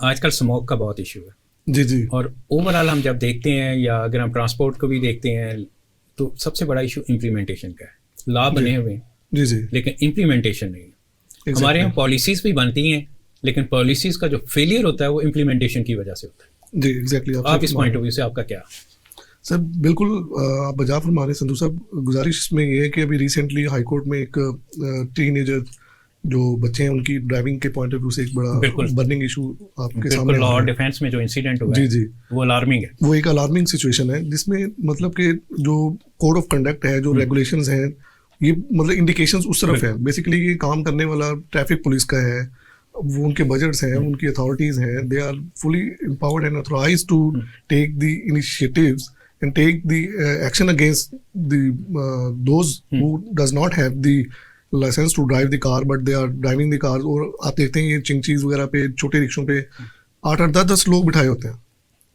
आजकल स्मोक का बहुत इशू है जी जी। और ओवरऑल हम जब देखते हैं या अगर हम ट्रांसपोर्ट को भी देखते हैं तो सबसे बड़ा इशू इम्प्लीमेंटेशन का है। लॉ बने हुए हैं जी जी लेकिन इम्प्लीमेंटेशन नहीं है। हमारे यहाँ पॉलिसीज़ भी बनती हैं लेकिन पॉलिसीज़ का जो फेलियर होता है वो इम्प्लीमेंटेशन की वजह से होता है। जी एग्जैक्टली। आप इस पॉइंट ऑफ व्यू से आपका क्या? सर बिल्कुल आप बजा फरमा रहे संधू साहब। गुजारिश में ये है कि अभी रिसेंटली हाई कोर्ट में एक टीनेजर जो बच्चे हैं उनकी ड्राइविंग के पॉइंट ऑफ व्यू से एक बड़ा बर्निंग इशू आपके सामने लॉ और डिफेंस में जो इंसिडेंट हुआ जी जी वो अलार्मिंग है। वो एक अलार्मिंग सिचुएशन है जिसमें मतलब कि जो कोड ऑफ कंडक्ट है, जो रेगुलेशंस हैं, ये मतलब इंडिकेशंस उस तरफ है। बेसिकली ये काम करने वाला ट्रैफिक पुलिस का है, वो उनके बजट्स हैं, उनकी अथॉरिटीज़ हैं, they are fully empowered and authorised to take the initiatives and take the action against the those who does not have the license to drive the car but they are driving the cars। और आप देखते हैं ये चिंगचीज वगैरह पे छोटे रिक्शों पे 8-10 लोग बिठाए होते हैं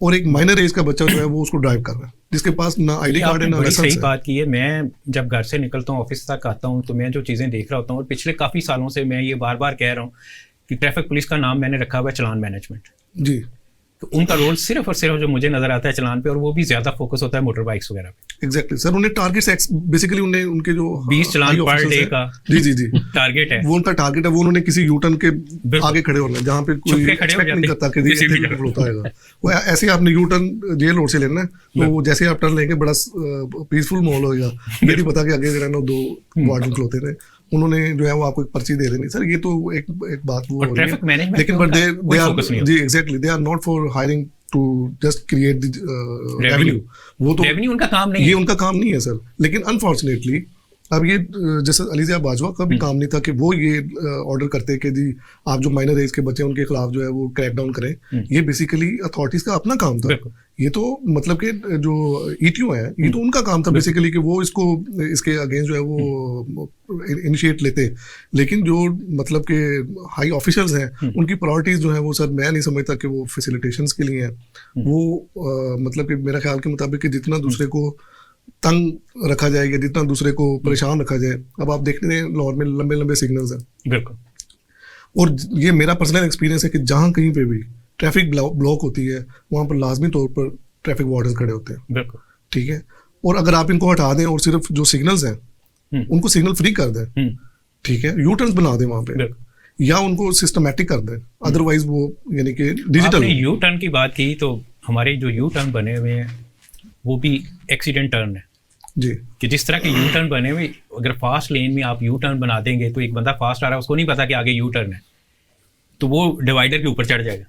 और एक माइनर एज का बच्चा जो है वो उसको ड्राइव कर रहा है जिसके पास ना आईडी कार्ड है ना लाइसेंस है। सही बात की है। मैं जब घर से निकलता हूँ ऑफिस तक आता हूँ तो मैं जो चीज़ें देख रहा होता हूँ और पिछले काफ़ी सालों से मैं ये बार बार कह रहा हूँ कि ट्रैफिक पुलिस का नाम मैंने रखा हुआ है चलान मैनेजमेंट। जी। तो उनका रोल सिर्फ और सिर्फ जो मुझे नजर आता है चलान पे और वो भी ज्यादा फोकस होता है मोटर बाइक्स वगैरह पे। Exactly sir. उन्हें टारगेट बेसिकली उनके जो 20 चलान पर डे का जी जी जी टारगेट है, वो उनका टारगेट है। वो उन्होंने किसी यूटर्न के आगे खड़े होना है जहाँ पे कोई एक्सपेक्ट नहीं करता कि ये होता है। वो ऐसे आपने यूटर्न जेल रोड से लेना है तो वो जैसे आप टर्न लेंगे बड़ा पीसफुल माहौल होगा, ये नहीं पता कि आगे जो है ना 2 वार्डन खलोते रहे। उन्होंने जो है वो आपको एक पर्ची दे देनी। सर ये तो एक बात वो ट्रैफिक मैनेजमेंट लेकिन बट दे आर जी exactly they are not for hiring to just create the revenue. वो तो रेवेन्यू उनका काम नहीं है, ये उनका काम नहीं है सर। लेकिन अनफॉर्चुनेटली अब ये जैसे अलीज़िया बाजवा का भी काम नहीं था कि वो ये ऑर्डर करते कि जी आप जो माइनर एज के बच्चे हैं उनके खिलाफ जो है वो क्रैक डाउन करें। ये बेसिकली अथॉरिटीज़ का अपना काम था। ये तो मतलब कि जो ईटीओ है ये तो उनका काम था बेसिकली कि वो इसके अगेंस्ट जो है वो इनिशिएट लेते। लेकिन जो मतलब कि हाई ऑफिसर्स हैं उनकी प्रायोरिटीज़ जो है वो सर मैं नहीं समझता कि वो फैसिलिटेशंस के लिए हैं। वो मतलब कि मेरा ख्याल के मुताबिक कि जितना दूसरे को तंग रखा जाएगा, जितना दूसरे को परेशान रखा जाए। अब आप देखते हैं लाहौर में लंबे लंबे सिग्नल्स हैं। बिल्कुल। और ये मेरा पर्सनल एक्सपीरियंस है कि जहाँ कहीं पे भी ट्रैफिक ब्लॉक होती है वहाँ पर लाजमी तौर पर ट्रैफिक वार्डन खड़े होते हैं। बिल्कुल ठीक है। और अगर आप इनको हटा दें और सिर्फ जो सिग्नल्स हैं उनको सिग्नल फ्री कर दें, ठीक है, यू टर्न्स बना दें वहाँ पे या उनको सिस्टमैटिक कर दें, अदरवाइज वो यानी कि डिजिटल। यू टर्न की बात की तो हमारे जो यू टर्न बने हुए हैं वो भी एक्सीडेंट टर्न है जी। कि जिस तरह के यू टर्न बने हुए अगर फास्ट लेन में आप यू टर्न बना देंगे तो एक बंदा फास्ट आ रहा है उसको नहीं पता कि आगे यू टर्न है तो वो डिवाइडर के ऊपर चढ़ जाएगा।